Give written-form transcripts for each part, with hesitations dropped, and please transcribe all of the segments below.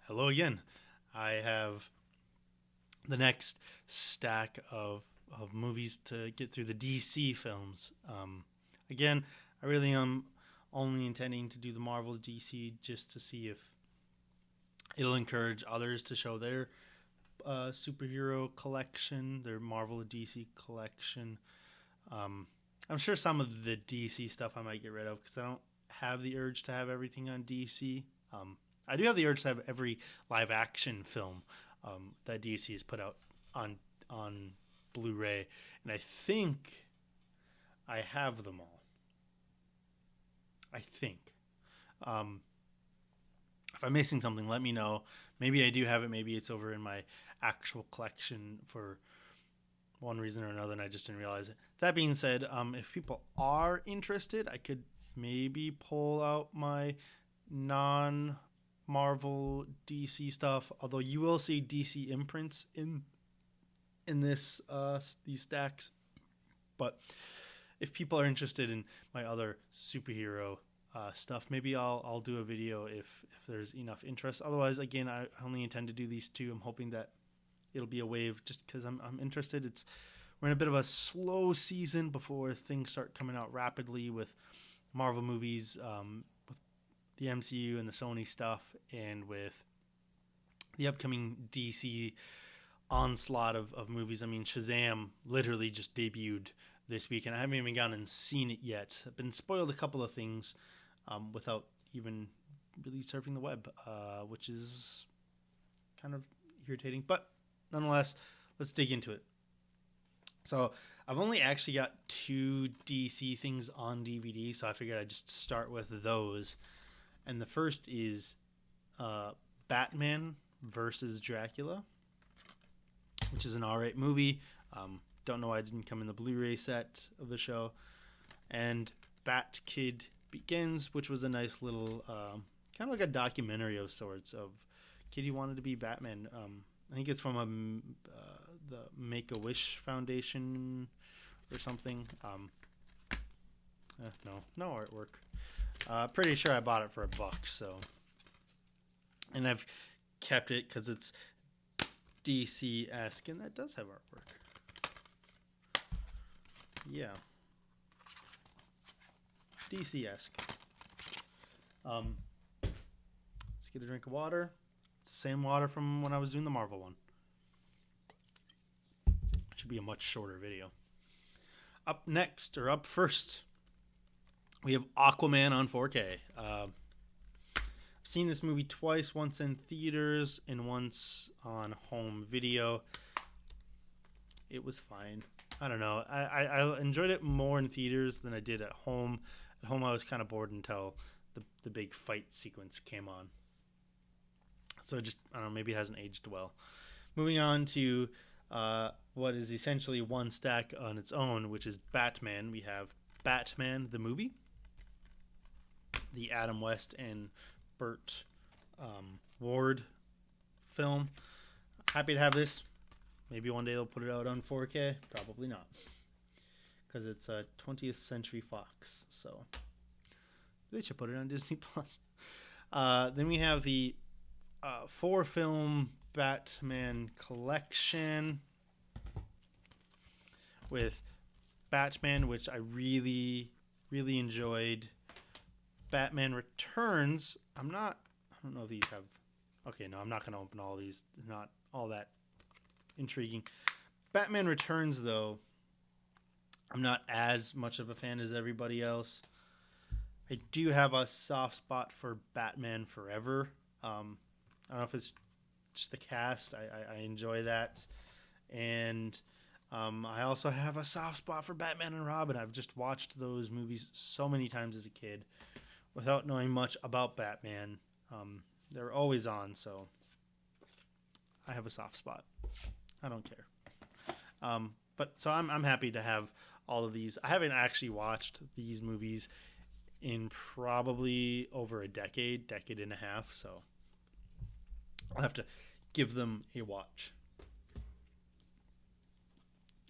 Hello again. I have the next stack of movies to get through the DC films. Again, I really am only intending to do the Marvel DC just to see if it'll encourage others to show their superhero collection, their Marvel DC collection. Um, I'm sure some of the DC stuff I might get rid of because I don't have the urge to have everything on DC. I do have the urge to have every live action film that DC has put out on on Blu-ray, and I think I have them all. I think. Um, if I'm missing something, let me know. Maybe I do have it. Maybe it's over in my actual collection for one reason or another, and I just didn't realize it. That being said, if people are interested, I could maybe pull out my non Marvel DC stuff. Although you will see DC imprints in this these stacks, but if people are interested in my other superhero stuff, maybe I'll do a video if there's enough interest. Otherwise, again, I only intend to do these two. I'm hoping that it'll be a wave just because I'm interested. We're in a bit of a slow season before things start coming out rapidly with Marvel movies, with the MCU and the Sony stuff, and with the upcoming DC onslaught of movies. I mean, Shazam literally just debuted this week, and I haven't even gone and seen it yet. I've been spoiled a couple of things without even really surfing the web, which is kind of irritating. But nonetheless, let's dig into it. So I've only actually got two DC things on DVD, so I figured I'd just start with those. And the first is Batman versus Dracula, which is an alright movie. Don't know why it didn't come in the Blu-ray set of the show. And Bat Kid Begins, which was a nice little, kind of like a documentary of sorts of kid who wanted to be Batman. I think it's from the Make-A-Wish Foundation or something. No artwork. Pretty sure I bought it for $1, so. And I've kept it because it's DC-esque, and that does have artwork. Yeah. DC-esque. Let's get a drink of water. It's the same water from when I was doing the Marvel one. Should be a much shorter video. Up first, we have Aquaman on 4K. I've seen this movie twice, once in theaters and once on home video. It was fine. I don't know. I enjoyed it more in theaters than I did at home. At home, I was kind of bored until the big fight sequence came on. So just, I don't know, maybe it hasn't aged well. Moving on to what is essentially one stack on its own, which is Batman. We have Batman, the movie, the Adam West and Burt Ward film. Happy to have this. Maybe one day they'll put it out on 4K. Probably not, because it's a 20th Century Fox. So they should put it on Disney Plus. Then we have the 4-film Batman collection with Batman, which I really, really enjoyed. Batman Returns. I don't know if these have. Okay, no, I'm not going to open all these. Not all that intriguing. Batman Returns, though, I'm not as much of a fan as everybody else. I do have a soft spot for Batman Forever. I don't know if it's just the cast. I enjoy that. And I also have a soft spot for Batman and Robin. I've just watched those movies so many times as a kid without knowing much about Batman. They're always on, so I have a soft spot. I don't care. But so I'm happy to have all of these. I haven't actually watched these movies in probably over a decade and a half, so I'll have to give them a watch.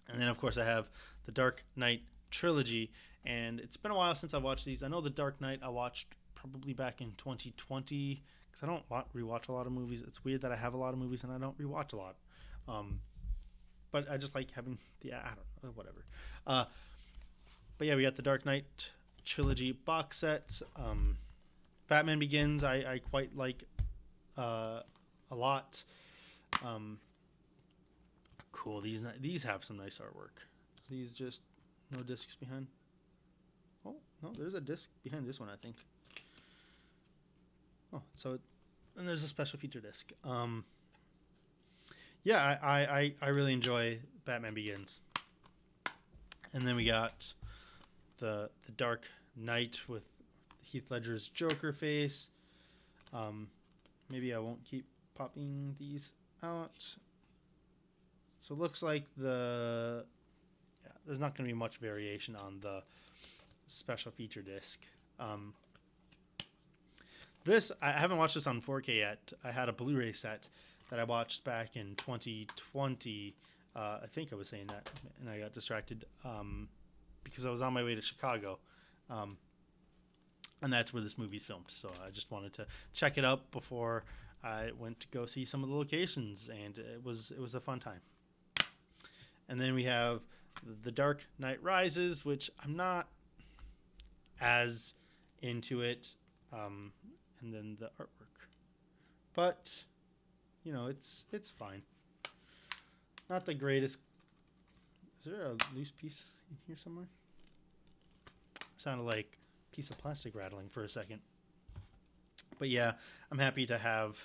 And then, of course, I have the Dark Knight trilogy, and it's been a while since I watched these. I know the Dark Knight I watched probably back in 2020 because I don't rewatch a lot of movies. It's weird that I have a lot of movies and I don't rewatch a lot. But I just like having I don't know, whatever. But yeah, we got the Dark Knight trilogy box set. Batman Begins, I quite like a lot. Cool. These have some nice artwork. These just no discs behind. Oh no, there's a disc behind this one, I think. Oh, and there's a special feature disc. Yeah, I really enjoy Batman Begins. And then we got the Dark Knight with Heath Ledger's Joker face. Maybe I won't keep popping these out. So it looks like there's not going to be much variation on the special feature disc. I haven't watched this on 4K yet. I had a Blu-ray set that I watched back in 2020. I think I was saying that, and I got distracted because I was on my way to Chicago. And that's where this movie's filmed. So I just wanted to check it out before I went to go see some of the locations, and it was a fun time. And then we have The Dark Knight Rises, which I'm not as into it. And then the artwork, but you know, it's fine. Not the greatest. Is there a loose piece in here somewhere? Sounded like a piece of plastic rattling for a second. But yeah, I'm happy to have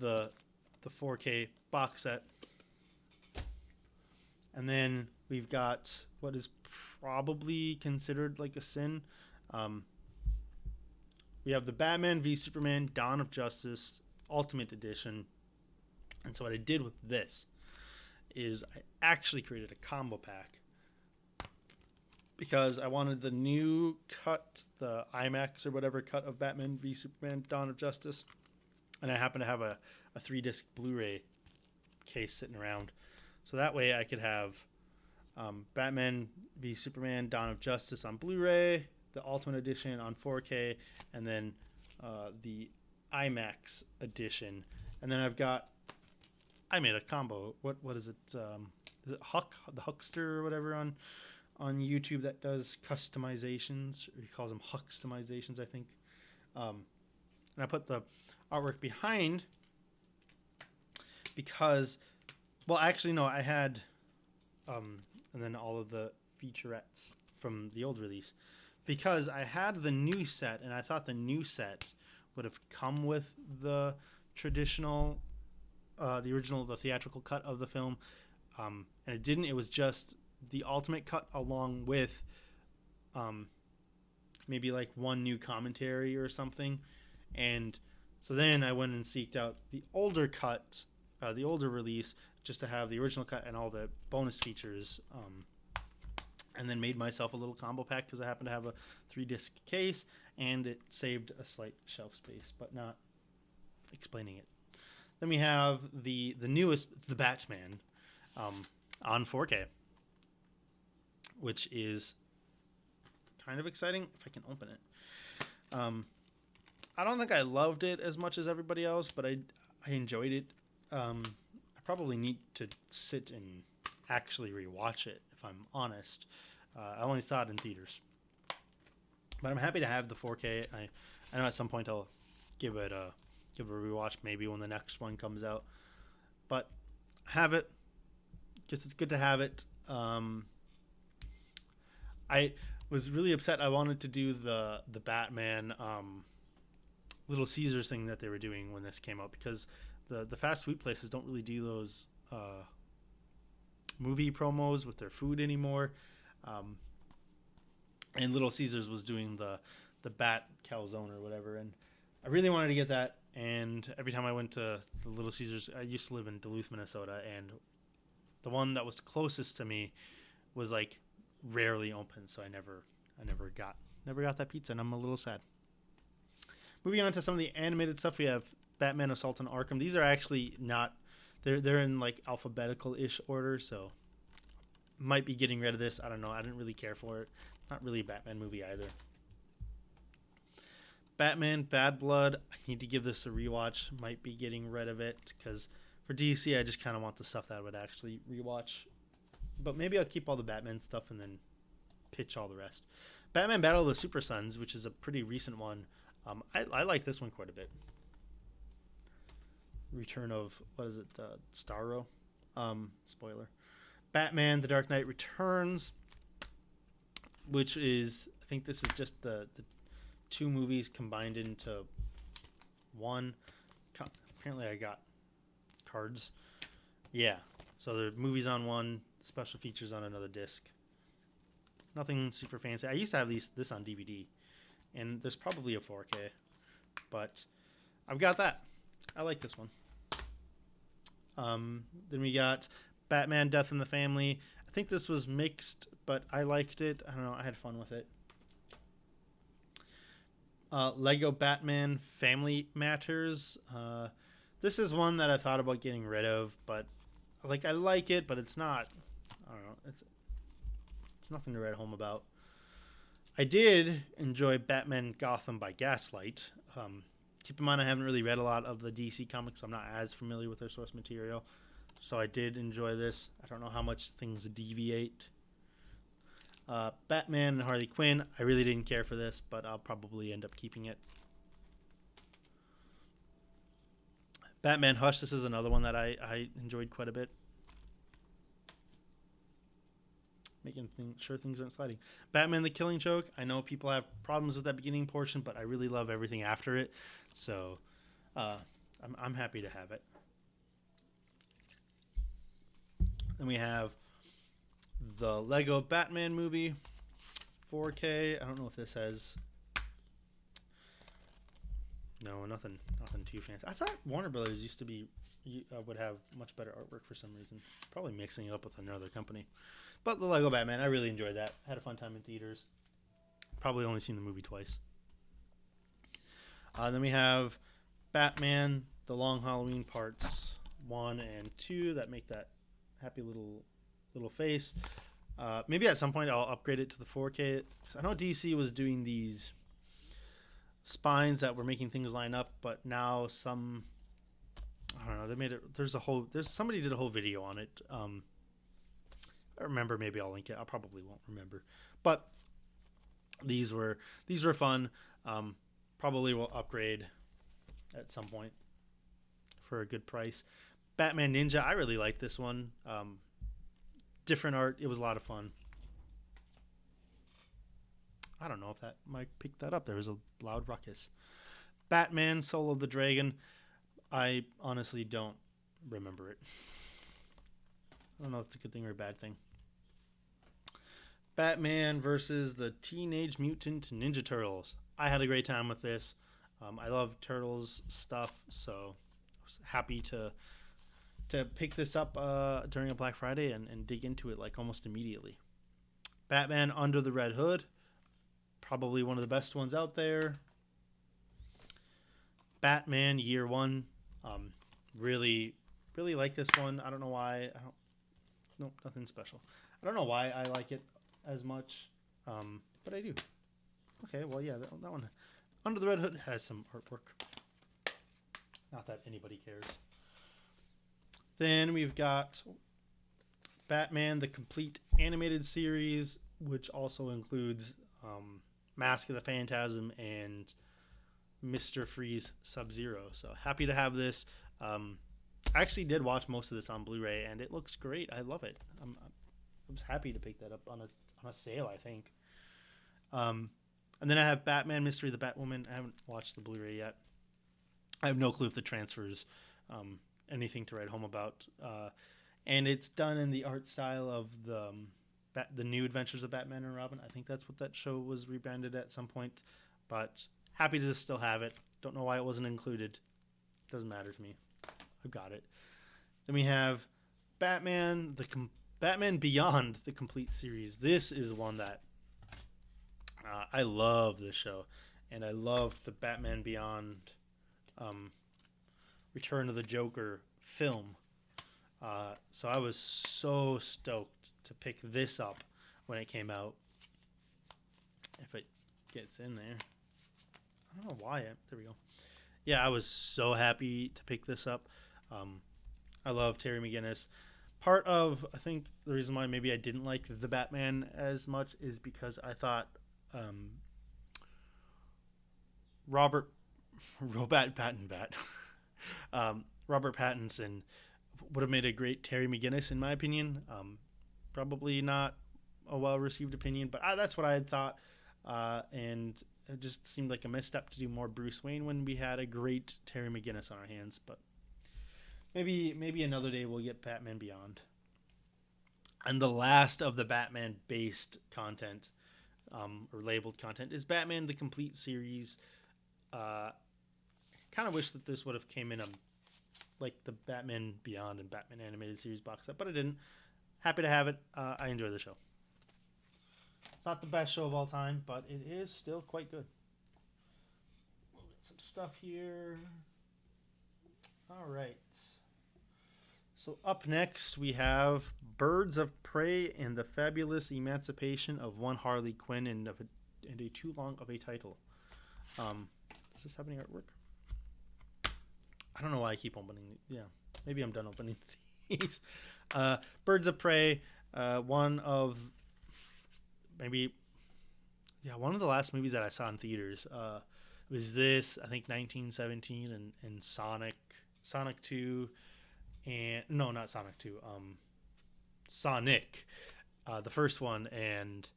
the 4K box set. And then we've got what is probably considered like a sin. We have the Batman v Superman Dawn of Justice Ultimate Edition. And so what I did with this is I actually created a combo pack because I wanted the new cut, the IMAX or whatever cut of Batman v Superman Dawn of Justice. And I happen to have a 3-disc Blu-ray case sitting around. So that way I could have Batman v Superman Dawn of Justice on Blu-ray, the Ultimate Edition on 4K, and then the IMAX edition. And then I made a combo. What is it? Is it Huck, the Huckster or whatever on YouTube that does customizations? Or he calls them Huckstomizations, I think. And I put the artwork behind because, well, actually no, I had, and then all of the featurettes from the old release. Because I had the new set, and I thought the new set would have come with the traditional, the theatrical cut of the film, and it didn't. It was just the ultimate cut along with maybe like one new commentary or something. And so then I went and seeked out the older cut, the older release, just to have the original cut and all the bonus features. And then made myself a little combo pack because I happen to have a 3-disc case, and it saved a slight shelf space, but not explaining it. Then we have the newest, the Batman, on 4K, which is kind of exciting if I can open it. I don't think I loved it as much as everybody else, but I enjoyed it. I probably need to sit and actually rewatch it, if I'm honest. I only saw it in theaters, but I'm happy to have the 4K. I know at some point I'll give it a rewatch, maybe when the next one comes out. But have it. Guess it's good to have it. I was really upset. I wanted to do the Batman Little Caesars thing that they were doing when this came out, because the fast food places don't really do those movie promos with their food anymore. And Little Caesars was doing the Bat Calzone or whatever, and I really wanted to get that. And every time I went to the Little Caesars, I used to live in Duluth, Minnesota, and the one that was closest to me was like rarely open, so I never got that pizza, and I'm a little sad. Moving on to some of the animated stuff, we have Batman Assault on Arkham. These are actually not, they're in like alphabetical-ish order, so might be getting rid of this. I don't know. I didn't really care for it. Not really a Batman movie either. Batman Bad Blood. I need to give this a rewatch. Might be getting rid of it because for DC, I just kind of want the stuff that I would actually rewatch. But maybe I'll keep all the Batman stuff and then pitch all the rest. Batman Battle of the Super Sons, which is a pretty recent one. I like this one quite a bit. Return of, what is it, Starro? Spoiler. Batman The Dark Knight Returns, which is, I think this is just the two movies combined into one. Apparently I got cards. Yeah, so the movies on one, special features on another disc. Nothing super fancy. I used to have this on DVD, and there's probably a 4K, but I've got that. I like this one. Then we got Batman Death in the Family. I think this was mixed, but I liked it. I don't know. I had fun with it. Lego Batman Family Matters. This is one that I thought about getting rid of, but I like it, but it's not. I don't know. It's nothing to write home about. I did enjoy Batman Gotham by Gaslight. Keep in mind I haven't really read a lot of the DC comics. So I'm not as familiar with their source material. So I did enjoy this. I don't know how much things deviate. Batman and Harley Quinn. I really didn't care for this, but I'll probably end up keeping it. Batman Hush. This is another one that I enjoyed quite a bit. Making sure things aren't sliding. Batman the Killing Joke. I know people have problems with that beginning portion, but I really love everything after it. So I'm happy to have it. Then we have the Lego Batman movie, 4K. I don't know if this has... No, nothing too fancy. I thought Warner Brothers used to be would have much better artwork for some reason. Probably mixing it up with another company. But the Lego Batman, I really enjoyed that. Had a fun time in theaters. Probably only seen the movie twice. Then we have Batman, The Long Halloween Parts 1 and 2 that make that happy little face. Maybe at some point I'll upgrade it to the 4K. I know DC was doing these spines that were making things line up, but now some... I don't know. They made it. Somebody did a whole video on it. I remember. Maybe I'll link it. I probably won't remember. But these were fun. Probably will upgrade at some point for a good price. Batman Ninja. I really like this one. Different art. It was a lot of fun. I don't know if that mic picked that up. There was a loud ruckus. Batman Soul of the Dragon. I honestly don't remember it. I don't know if it's a good thing or a bad thing. Batman versus the Teenage Mutant Ninja Turtles. I had a great time with this. I love Turtles stuff, so I was happy to pick this up during a Black Friday and dig into it almost immediately. Batman Under the Red Hood. Probably one of the best ones out there. Batman Year One. Really like this one. I don't know why. Nope, nothing special. I don't know why I like it as much, but I do. Okay, well, yeah, that one. Under the Red Hood has some artwork. Not that anybody cares. Then we've got Batman, the complete animated series, which also includes Mask of the Phantasm and Mr. Freeze Sub-Zero. So happy to have this. I actually did watch most of this on Blu-ray, and it looks great. I love it. I was happy to pick that up on a sale, I think. And then I have Batman Mystery of the Batwoman. I haven't watched the Blu-ray yet. I have no clue if the transfers anything to write home about. And it's done in the art style of the New Adventures of Batman and Robin. I think that's what that show was rebranded at some point. But happy to still have it. Don't know why it wasn't included. Doesn't matter to me. I've got it. Then we have Batman, Batman Beyond, the complete series. This is one that I love this show. And I love the Batman Beyond Return of the Joker film. So I was so stoked to pick this up when it came out. If it gets in there. I don't know why. There we go. Yeah, I was so happy to pick this up. Um, I love Terry McGinnis. Part of, I think, the reason why maybe I didn't like the Batman as much is because I thought um, Robert Robot Bat Robert Pattinson would have made a great Terry McGinnis, in my opinion. Probably not a well-received opinion, but that's what I had thought. And it just seemed like a misstep to do more Bruce Wayne when we had a great Terry McGinnis on our hands. But maybe another day we'll get Batman Beyond. And the last of the Batman-based content, or labeled content, is Batman the Complete Series. Kind of wish that this would have came in like the Batman Beyond and Batman Animated Series box set, but it didn't. Happy to have it. I enjoy the show. It's not the best show of all time, but it is still quite good. Moving some stuff here. All right. So up next we have Birds of Prey and the Fabulous Emancipation of One Harley Quinn and a too long of a title. Does this have any artwork? I don't know why I keep opening. Yeah, maybe I'm done opening these. Birds of Prey, one of one of the last movies that I saw in theaters. Was this, I think, 1917 and Sonic 2, and no, not Sonic 2. Sonic, the first one, and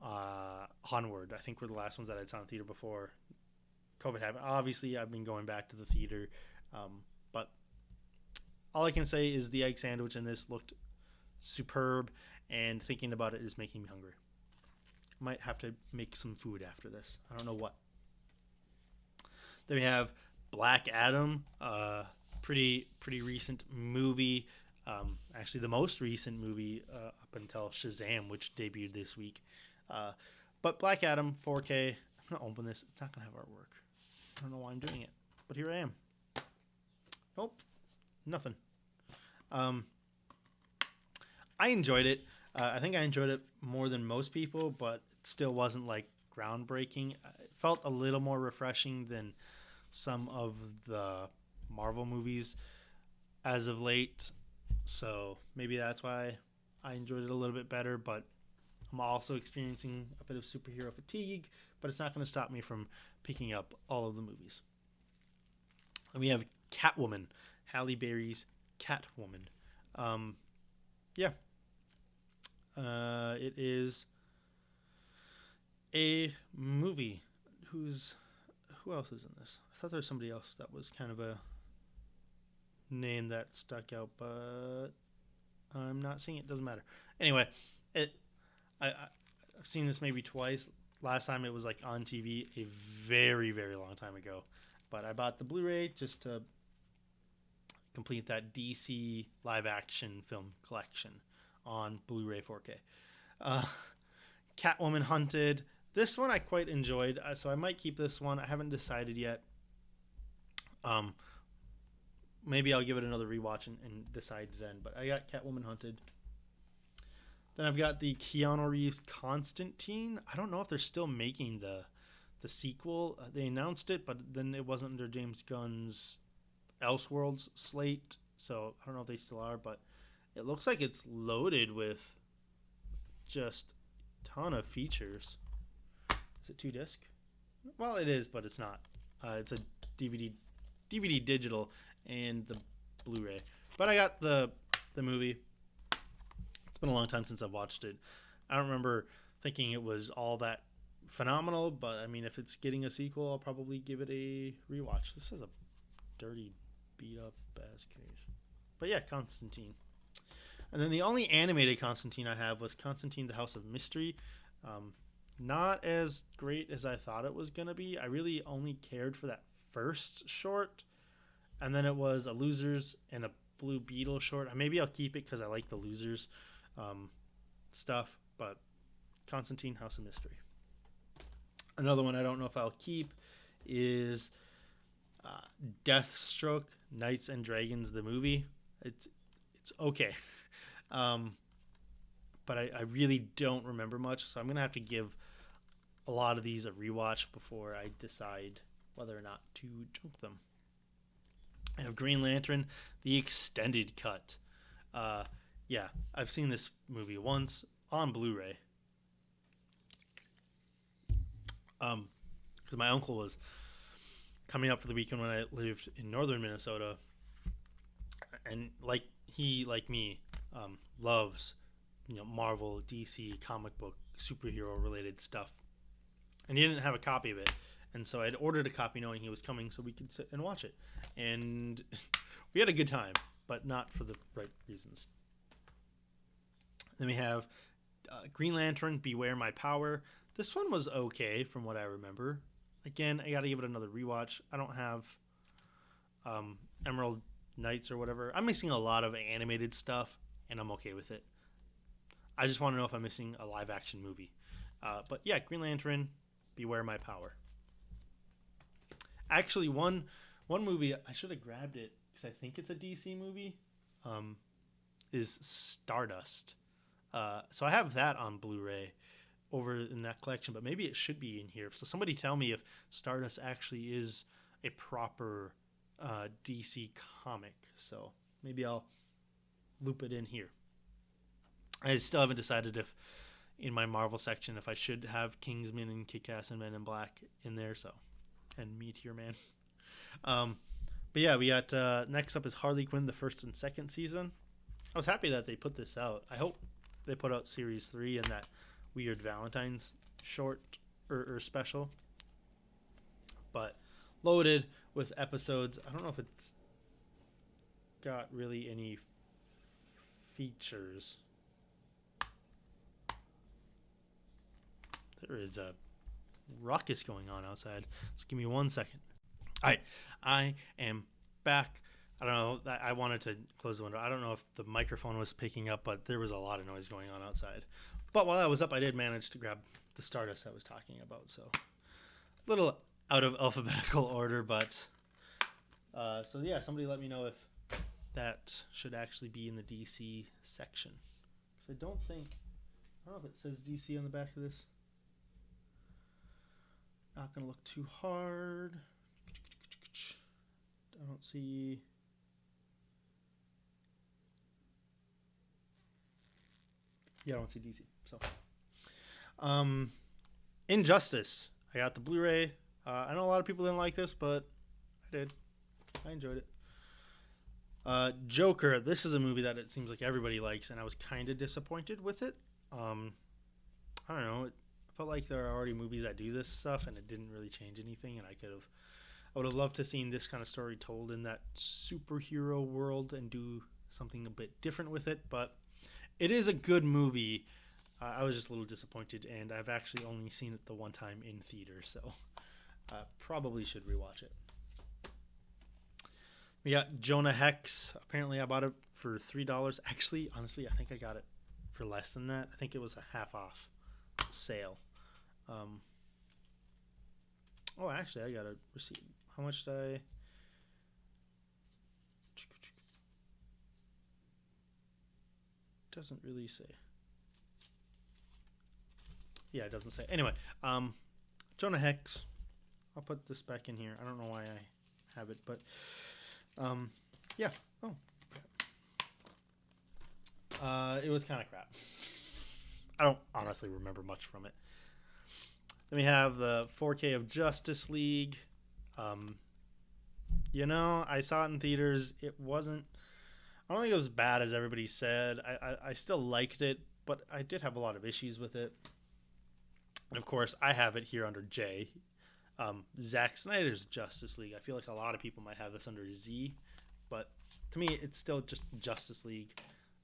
Onward. I think were the last ones that I saw in theater before COVID happened. Obviously, I've been going back to the theater, but all I can say is the egg sandwich in this looked superb, and thinking about it is making me hungry. Might have to make some food after this. I don't know what. Then we have Black Adam, pretty recent movie. Actually, the most recent movie up until Shazam, which debuted this week. But Black Adam 4K. I'm gonna open this. It's not gonna have artwork. I don't know why I'm doing it, but here I am. Nope, nothing. I enjoyed it. I think I enjoyed it more than most people, but it still wasn't like groundbreaking. It felt a little more refreshing than some of the Marvel movies as of late. So maybe that's why I enjoyed it a little bit better, but I'm also experiencing a bit of superhero fatigue, but it's not going to stop me from picking up all of the movies. And we have Catwoman, Halle Berry's Catwoman. It is a movie who else is in this? I thought there was somebody else that was kind of a name that stuck out, but I'm not seeing it. Doesn't matter. Anyway, I've seen this maybe twice. Last time it was like on TV a very, very long time ago. But I bought the Blu-ray just to complete that DC live action film collection on Blu-ray 4K. Catwoman Hunted. This one I quite enjoyed, so I might keep this one. I haven't decided yet. Maybe I'll give it another rewatch and decide then. But I got Catwoman Hunted. Then I've got the Keanu Reeves Constantine. I don't know if they're still making the sequel. They announced it, but then it wasn't under James Gunn's Elseworlds slate. So I don't know if they still are, but it looks like it's loaded with just a ton of features. Is it 2-disc? Well, it is, but it's not. It's a DVD digital and the Blu-ray. But I got the movie. It's been a long time since I've watched it. I don't remember thinking it was all that phenomenal, but I mean, if it's getting a sequel, I'll probably give it a rewatch. This is a dirty, beat up ass case. But yeah, Constantine. And then the only animated Constantine I have was Constantine the House of Mystery. Not as great as I thought it was going to be. I really only cared for that first short. And then it was a Losers and a Blue Beetle short. Maybe I'll keep it because I like the Losers stuff. But Constantine House of Mystery. Another one I don't know if I'll keep is Deathstroke, Knights and Dragons, the movie. It's okay. But I really don't remember much, so I'm going to have to give a lot of these a rewatch before I decide whether or not to junk them. I have Green Lantern, the extended cut. Yeah, I've seen this movie once on Blu-ray. Because my uncle was coming up for the weekend when I lived in northern Minnesota, and like me, loves Marvel, DC, comic book, superhero related stuff, and he didn't have a copy of it, and so I'd ordered a copy knowing he was coming so we could sit and watch it, and we had a good time, but not for the right reasons. Then we have Green Lantern, Beware My Power. This one was okay from what I remember. Again, I gotta give it another rewatch. I don't have Emerald Knights or whatever. I'm missing a lot of animated stuff, and I'm okay with it. I just want to know if I'm missing a live action movie. But yeah, Green Lantern, Beware My Power. Actually, one movie, I should have grabbed it because I think it's a DC movie, is Stardust. So I have that on Blu-ray over in that collection, but maybe it should be in here. So somebody tell me if Stardust actually is a proper DC comic. So maybe I'll loop it in here. I still haven't decided if in my Marvel section if I should have Kingsman and Kick-Ass and Men in Black in there. So, and Meteor Man. But yeah, we got next up is Harley Quinn, the first and second season. I was happy that they put this out. I hope they put out series 3 and that weird Valentine's short or special. But loaded with episodes. I don't know if it's got really any features. There is a ruckus going on outside. So give me 1 second. All right, I am back. I don't know. I wanted to close the window. I don't know if the microphone was picking up, but there was a lot of noise going on outside. But while I was up, I did manage to grab the Stardust I was talking about. So a little out of alphabetical order, but so yeah, somebody let me know if that should actually be in the DC section. Because I don't know if it says DC on the back of this. Not going to look too hard. I don't see... Yeah, I don't see DC. So, Injustice. I got the Blu-ray. I know a lot of people didn't like this, but I did. I enjoyed it. Joker. This is a movie that it seems like everybody likes, and I was kind of disappointed with it. I don't know. It felt like there are already movies that do this stuff, and it didn't really change anything. And I would have loved to seen this kind of story told in that superhero world and do something a bit different with it, but it is a good movie. I was just a little disappointed, and I've actually only seen it the one time in theater, so probably should rewatch it. We got Jonah Hex. Apparently, I bought it for $3. Actually, honestly, I think I got it for less than that. I think it was a half off sale. Oh, actually, I got a receipt. How much did I... Doesn't really say. Yeah, it doesn't say. Anyway, Jonah Hex. I'll put this back in here. I don't know why I have it, but yeah. Oh, it was kind of crap. I don't honestly remember much from it. Then we have the 4K of Justice League. I saw it in theaters. It wasn't... I don't think it was bad as everybody said. I still liked it, but I did have a lot of issues with it. And of course, I have it here under J. Zack Snyder's Justice League. I feel like a lot of people might have this under Z, but to me, it's still just Justice League.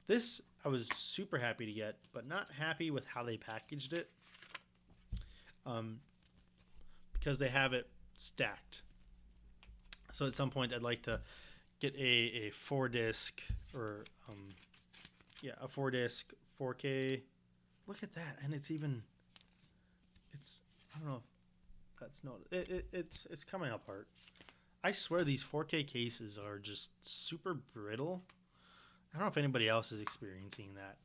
This I was super happy to get, but not happy with how they packaged it. Because they have it stacked. So at some point, I'd like to get a 4-disc or a 4-disc 4K. Look at that, and it's I don't know if that's not it's coming apart. I swear these 4K cases are just super brittle. I don't know if anybody else is experiencing that.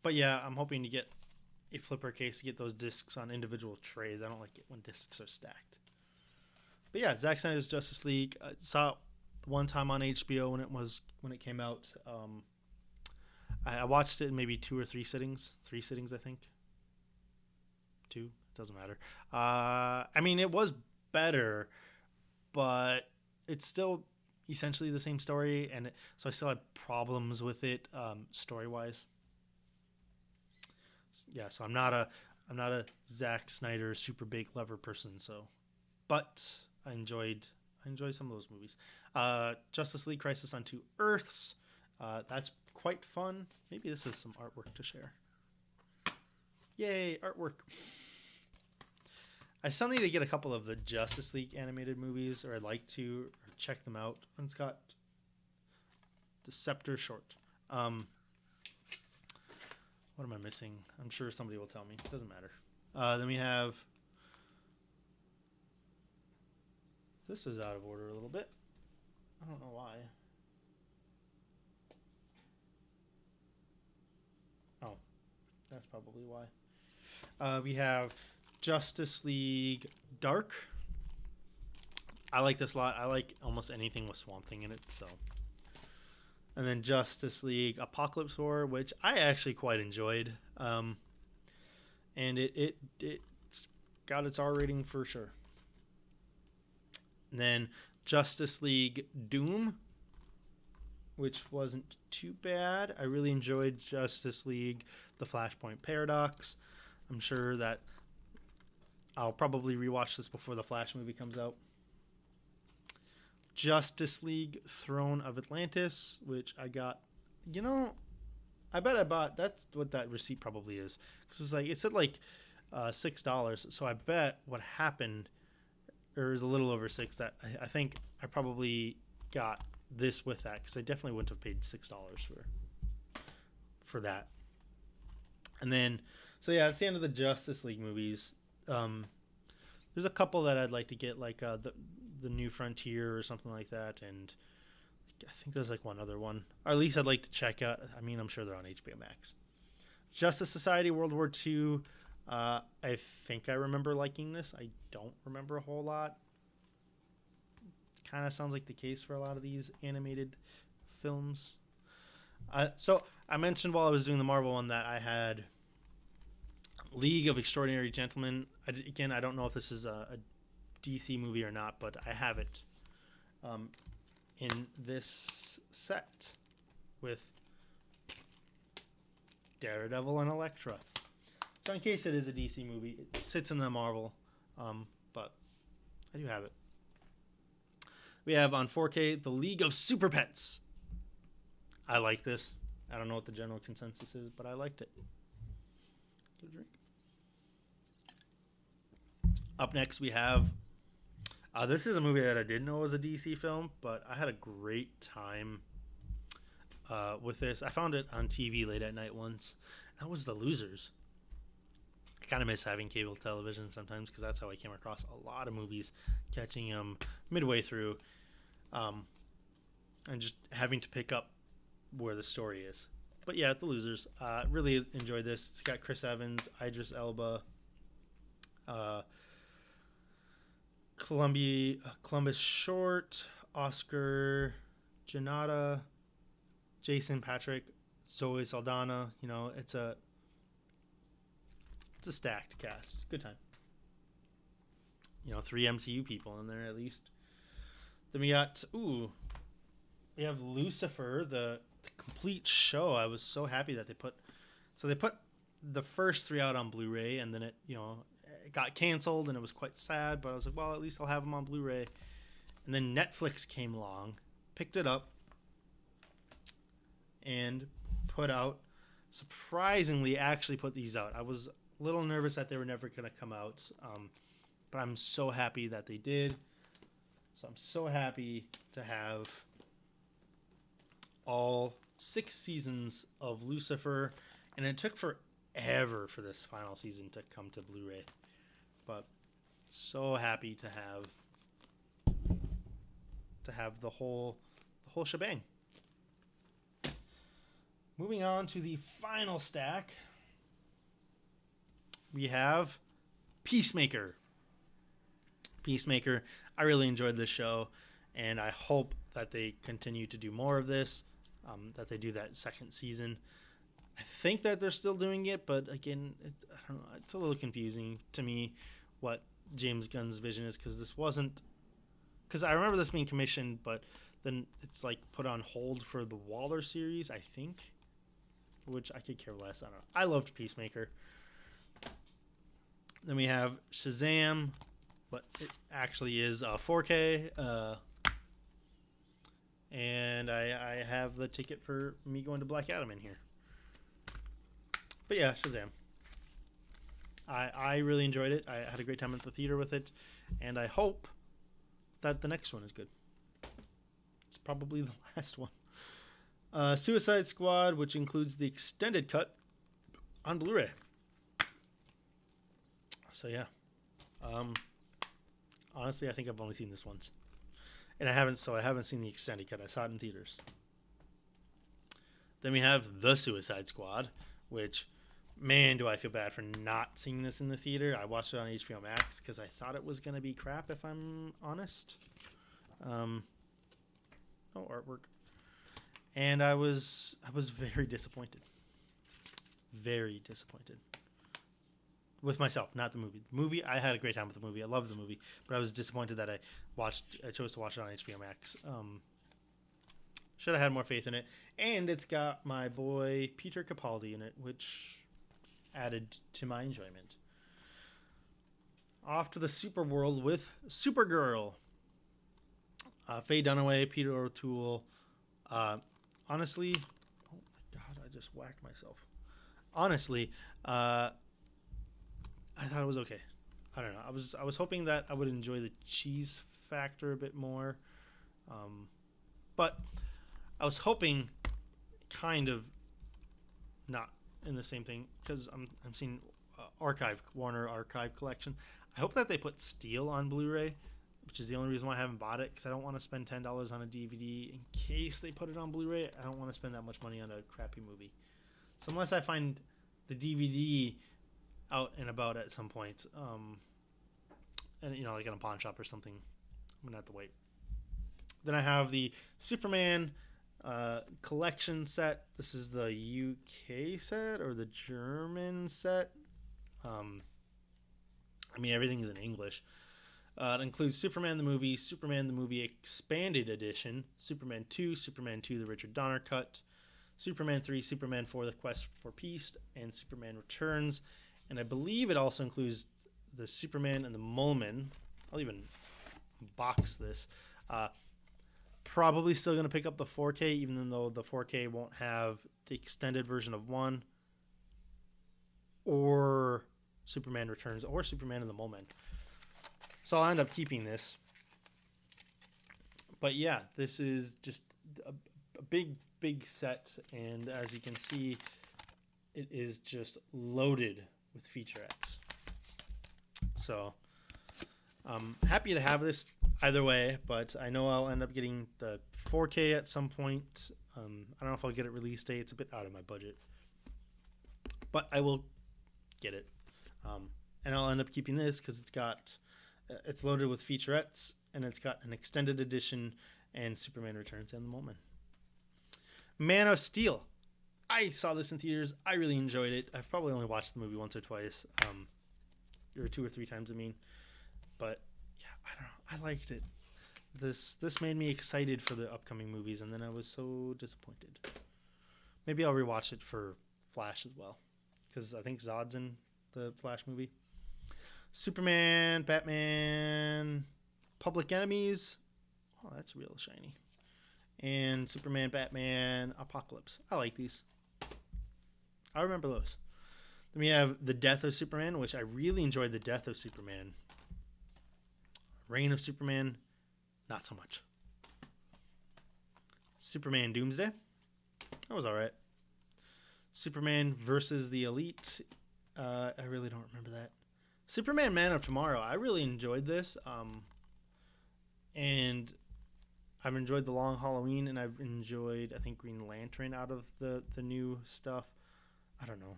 But yeah, I'm hoping to get a flipper case to get those discs on individual trays. I don't like it when discs are stacked. But yeah, Zack Snyder's Justice League. I saw it one time on HBO when it came out. I watched it in maybe 2 or 3 sittings. 3 sittings, I think. 2, doesn't matter. I mean, it was better, but it's still essentially the same story, and so I still had problems with it story wise. Yeah, so I'm not a Zack Snyder super big lover person. So, but I enjoy some of those movies. Justice League Crisis on Two Earths. That's quite fun. Maybe this is some artwork to share. Yay, artwork. I still need to get a couple of the Justice League animated movies, or I'd like to check them out. One's got the Scepter short. What am I missing? I'm sure somebody will tell me. It doesn't matter. Then we have... This is out of order a little bit. I don't know why. Oh, that's probably why. We have Justice League Dark. I like this a lot. I like almost anything with Swamp Thing in it, so... And then Justice League Apocalypse War, which I actually quite enjoyed. And it's got its R rating for sure. And then Justice League Doom, which wasn't too bad. I really enjoyed Justice League The Flashpoint Paradox. I'm sure that I'll probably rewatch this before the Flash movie comes out. Justice League Throne of Atlantis, which I got, I bet I bought, that's what that receipt probably is. Because it said like $6. So I bet what happened, or it was a little over 6, that I think I probably got this with that. Because I definitely wouldn't have paid $6 for that. And then, so yeah, it's the end of the Justice League movies. There's a couple that I'd like to get, like the New Frontier or something like that, and I think there's like one other one, or at least I'd like to check out. I mean, I'm sure they're on HBO Max. Justice Society World War II. I think I remember liking this. I don't remember a whole lot. Kind of sounds like the case for a lot of these animated films. So I mentioned while I was doing the Marvel one that I had League of Extraordinary Gentlemen. Again, I don't know if this is a DC movie or not, but I have it in this set with Daredevil and Elektra. So in case it is a DC movie, it sits in the Marvel, but I do have it. We have on 4K The League of Super Pets. I like this. I don't know what the general consensus is, but I liked it. Good drink. Up next, we have... this is a movie that I didn't know was a DC film, but I had a great time with this. I found it on TV late at night once. That was The Losers. I kind of miss having cable television sometimes because that's how I came across a lot of movies, catching them midway through, and just having to pick up where the story is. But yeah, The Losers. Really enjoyed this. It's got Chris Evans, Idris Elba, Columbus Short, Oscar Giannata, Jason Patrick, Zoe Saldana. It's a stacked cast. It's a good time. 3 MCU people in there at least. Then we have Lucifer, the complete show. I was so happy that they put the first 3 out on Blu-ray, and then it got canceled, and it was quite sad, but I was like, well, at least I'll have them on Blu-ray. And then Netflix came along, picked it up, and surprisingly actually put these out. I was a little nervous that they were never going to come out, but I'm so happy that they did. So I'm so happy to have all 6 seasons of Lucifer, and it took forever for this final season to come to Blu-ray. But so happy to have the whole shebang. Moving on to the final stack. we have Peacemaker. Peacemaker. I really enjoyed this show, and I hope that they continue to do more of this, that they do that second season. I think that they're still doing it, but again, I don't know. It's a little confusing to me what James Gunn's vision is, because this wasn't. Because I remember this being commissioned, but then it's like put on hold for the Waller series, I think, which I could care less. I don't know. I loved Peacemaker. Then we have Shazam, but it actually is 4K. And I have the ticket for me going to Black Adam in here. But yeah, Shazam. I really enjoyed it. I had a great time at the theater with it, and I hope that the next one is good. It's probably the last one. Suicide Squad, which includes the extended cut on Blu-ray. So yeah, honestly, I think I've only seen this once, and I haven't seen the extended cut. I saw it in theaters. Then we have The Suicide Squad, which, man, do I feel bad for not seeing this in the theater. I watched it on HBO Max because I thought it was going to be crap, if I'm honest. No artwork. And I was very disappointed. Very disappointed. With myself, not the movie. The movie, I had a great time with the movie. I loved the movie, but I was disappointed that I chose to watch it on HBO Max. Should have had more faith in it. And it's got my boy Peter Capaldi in it, which added to my enjoyment. Off to the super world with Supergirl. Faye Dunaway, Peter O'Toole. Honestly, oh my god, I just whacked myself. Honestly, I thought it was okay. I don't know. I was hoping that I would enjoy the cheese factor a bit more, but I was hoping kind of not in the same thing, because I'm seeing Warner Archive Collection. I hope that they put Steel on Blu-ray, which is the only reason why I haven't bought it, because I don't want to spend $10 on a DVD in case they put it on Blu-ray. I don't want to spend that much money on a crappy movie. So unless I find the DVD out and about at some point, and like in a pawn shop or something, I'm gonna have to wait. Then I have the Superman collection set. This is the UK set or the German set. Everything is in English. It includes Superman the movie expanded edition, Superman 2, the Richard Donner cut, Superman 3, Superman 4, the Quest for Peace, and Superman Returns. And I believe it also includes the Superman and the Mulman. I'll even box this. Probably still going to pick up the 4K, even though the 4K won't have the extended version of 1 or Superman Returns or Superman and the Mulman. So I'll end up keeping this. But yeah, this is just a big set, and as you can see, it is just loaded with featurettes. So I'm happy to have this either way, but I know I'll end up getting the 4K at some point. I don't know if I'll get it release date. It's a bit out of my budget, but I will get it. And I'll end up keeping this because it's loaded with featurettes, and it's got an extended edition and Superman Returns and the Moment. Man of Steel. I saw this in theaters. I really enjoyed it. I've probably only watched the movie once or twice, or 2 or 3 times, but yeah, I don't know. I liked it. This made me excited for the upcoming movies, and then I was so disappointed. Maybe I'll rewatch it for Flash as well, because I think Zod's in the Flash movie. Superman, Batman, Public Enemies. Oh, that's real shiny. And Superman, Batman, Apocalypse. I like these. I remember those. Then we have The Death of Superman, which I really enjoyed. The Death of Superman. Reign of Superman, not so much. Superman Doomsday. That was alright. Superman versus the Elite. I really don't remember that. Superman Man of Tomorrow. I really enjoyed this. And I've enjoyed The Long Halloween, and I've enjoyed, I think, Green Lantern out of the new stuff. I don't know.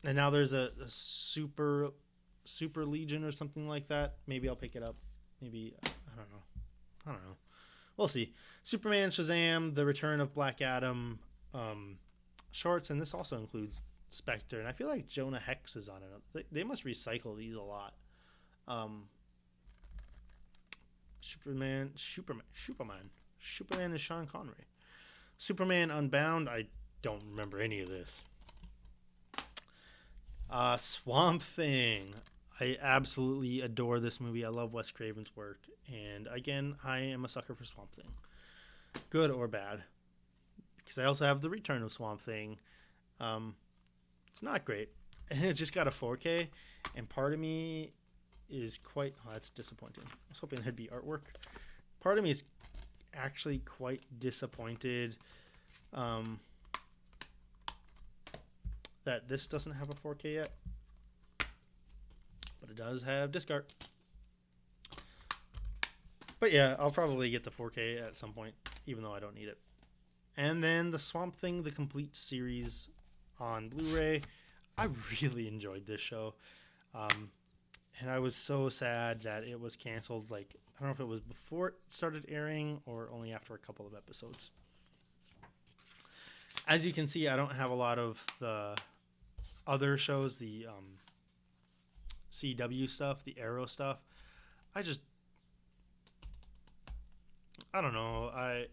And now there's a super Legion or something like that. Maybe I'll pick it up. Maybe I don't know. I don't know. We'll see. Superman, Shazam, The Return of Black Adam, shorts, and this also includes Spectre. And I feel like Jonah Hex is on it. They must recycle these a lot. Superman is Sean Connery. Superman Unbound. I don't remember any of this. Swamp Thing. I absolutely adore this movie. I love Wes Craven's work. And again, I am a sucker for Swamp Thing. Good or bad. Because I also have The Return of Swamp Thing. It's not great. And it just got a 4K. And part of me is quite... Oh, that's disappointing. I was hoping there'd be artwork. Part of me is actually quite disappointed that this doesn't have a 4K yet. But it does have disc art. But yeah, I'll probably get the 4K at some point, even though I don't need it. And then the Swamp Thing, the complete series on Blu-ray. I really enjoyed this show. And I was so sad that it was canceled. Like, I don't know if it was before it started airing or only after a couple of episodes. As you can see, I don't have a lot of the other shows, the CW stuff, the Arrow stuff. I don't know. I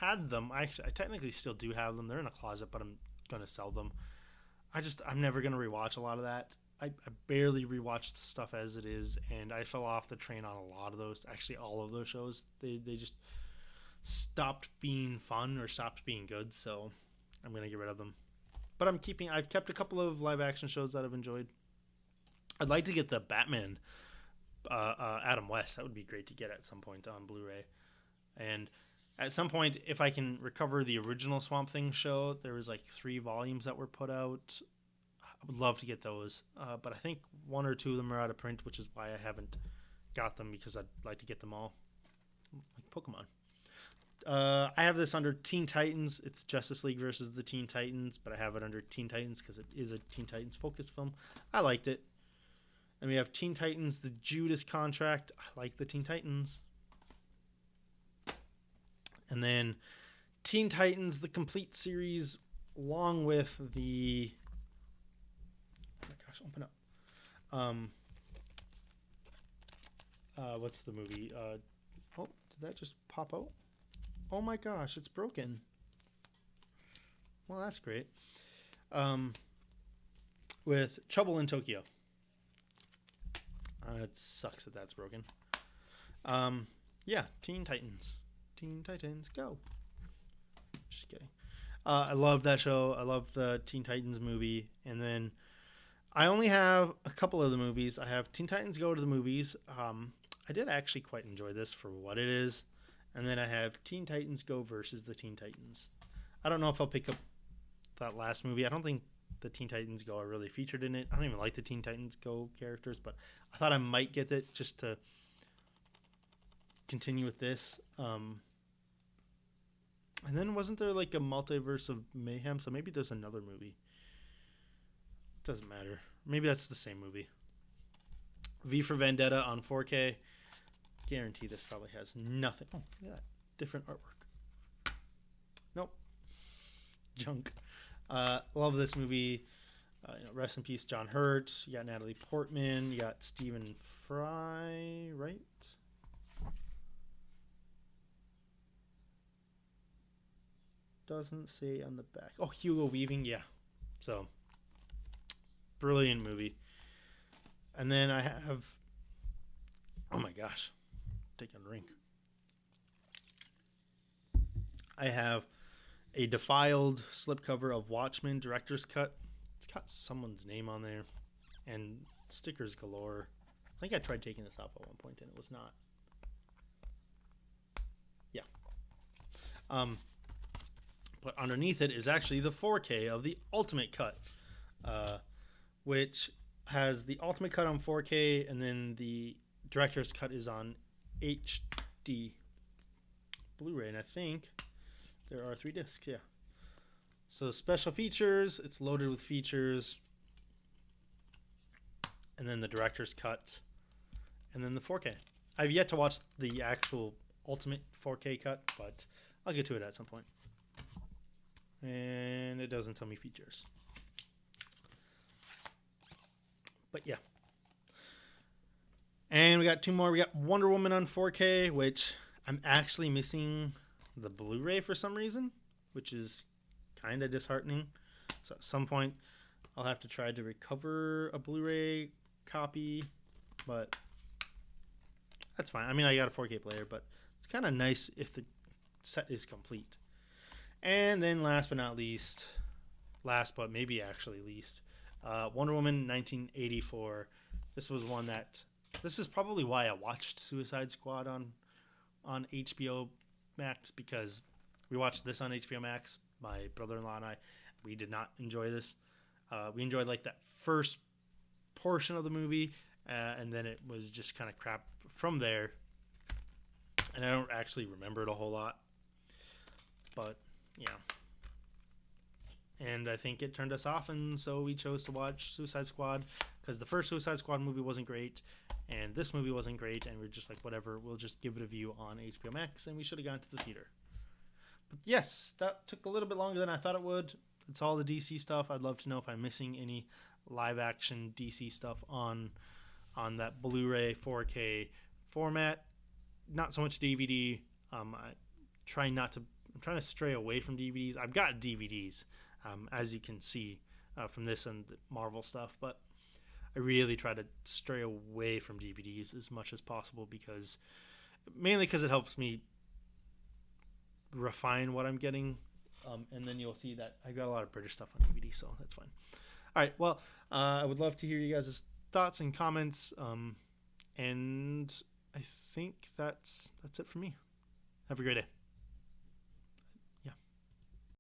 had them. I technically still do have them. They're in a closet, but I'm gonna sell them. I'm never gonna rewatch a lot of that. I barely rewatched stuff as it is, and I fell off the train on a lot of those. Actually, all of those shows. They just stopped being fun or stopped being good. So I'm gonna get rid of them. But I've kept a couple of live action shows that I've enjoyed. I'd like to get the Batman Adam West. That would be great to get at some point on Blu-ray. And at some point, if I can recover the original Swamp Thing show, there was like 3 volumes that were put out. I would love to get those. But I think 1 or 2 of them are out of print, which is why I haven't got them, because I'd like to get them all. Like Pokemon. I have this under Teen Titans. It's Justice League versus the Teen Titans, but I have it under Teen Titans because it is a Teen Titans focused film. I liked it. And we have Teen Titans, the Judas Contract. I like the Teen Titans. And then Teen Titans, the complete series, along with the... Oh my gosh, open up. What's the movie? Oh, did that just pop out? Oh my gosh, it's broken. Well, that's great. With Trouble in Tokyo. It sucks that that's broken. Yeah, Teen Titans. Teen Titans, go. Just kidding. I love that show. I love the Teen Titans movie. And then I only have a couple of the movies. I have Teen Titans Go to the Movies. I did actually quite enjoy this for what it is. And then I have Teen Titans Go versus the Teen Titans. I don't know if I'll pick up that last movie. I don't think the Teen Titans Go are really featured in it. I don't even like the Teen Titans Go characters, but I thought I might get it just to continue with this. And then wasn't there like a multiverse of mayhem? So maybe there's another movie. Doesn't matter. Maybe that's the same movie. V for Vendetta on 4K. Guarantee this probably has nothing. Oh, look at that. Different artwork. Nope. Junk. Love this movie. Rest in peace, John Hurt. You got Natalie Portman. You got Stephen Fry, right? Doesn't say on the back. Oh, Hugo Weaving. Yeah. So, brilliant movie. And then I have... Oh my gosh. Taking a drink. I have a defiled slipcover of Watchmen Director's Cut. It's got someone's name on there. And stickers galore. I think I tried taking this off at one point and it was not. Yeah. But underneath it is actually the 4K of the Ultimate Cut. Which has the Ultimate Cut on 4K and then the Director's Cut is on HD Blu-ray. And I think there are 3 discs, yeah. So special features, it's loaded with features, and then the director's cut, and then the 4K. I've yet to watch the actual ultimate 4K cut, but I'll get to it at some point. And it doesn't tell me features. But yeah. And we got two more. We got Wonder Woman on 4K, which I'm actually missing the Blu-ray for some reason, which is kind of disheartening. So at some point, I'll have to try to recover a Blu-ray copy, but that's fine. I mean, I got a 4K player, but it's kind of nice if the set is complete. And then last but not least, last but maybe actually least, Wonder Woman 1984. This was one that, this is probably why I watched Suicide Squad on HBO Max, because we watched this on HBO Max. My brother-in-law and I, we did not enjoy this. We enjoyed like that first portion of the movie, and then it was just kind of crap from there. And I don't actually remember it a whole lot. But yeah. And I think it turned us off, and so we chose to watch Suicide Squad, because the first Suicide Squad movie wasn't great, and this movie wasn't great, and we're just like, whatever, we'll just give it a view on HBO Max, and we should have gone to the theater. But yes, that took a little bit longer than I thought it would. It's all the DC stuff. I'd love to know if I'm missing any live-action DC stuff on that Blu-ray 4K format. Not so much DVD. I'm trying to stray away from DVDs. I've got DVDs, as you can see from this and the Marvel stuff, but I really try to stray away from DVDs as much as possible, mainly because it helps me refine what I'm getting, and then you'll see that I got a lot of British stuff on DVD, so that's fine. All right, well, I would love to hear you guys' thoughts and comments, and I think that's it for me. Have a great day.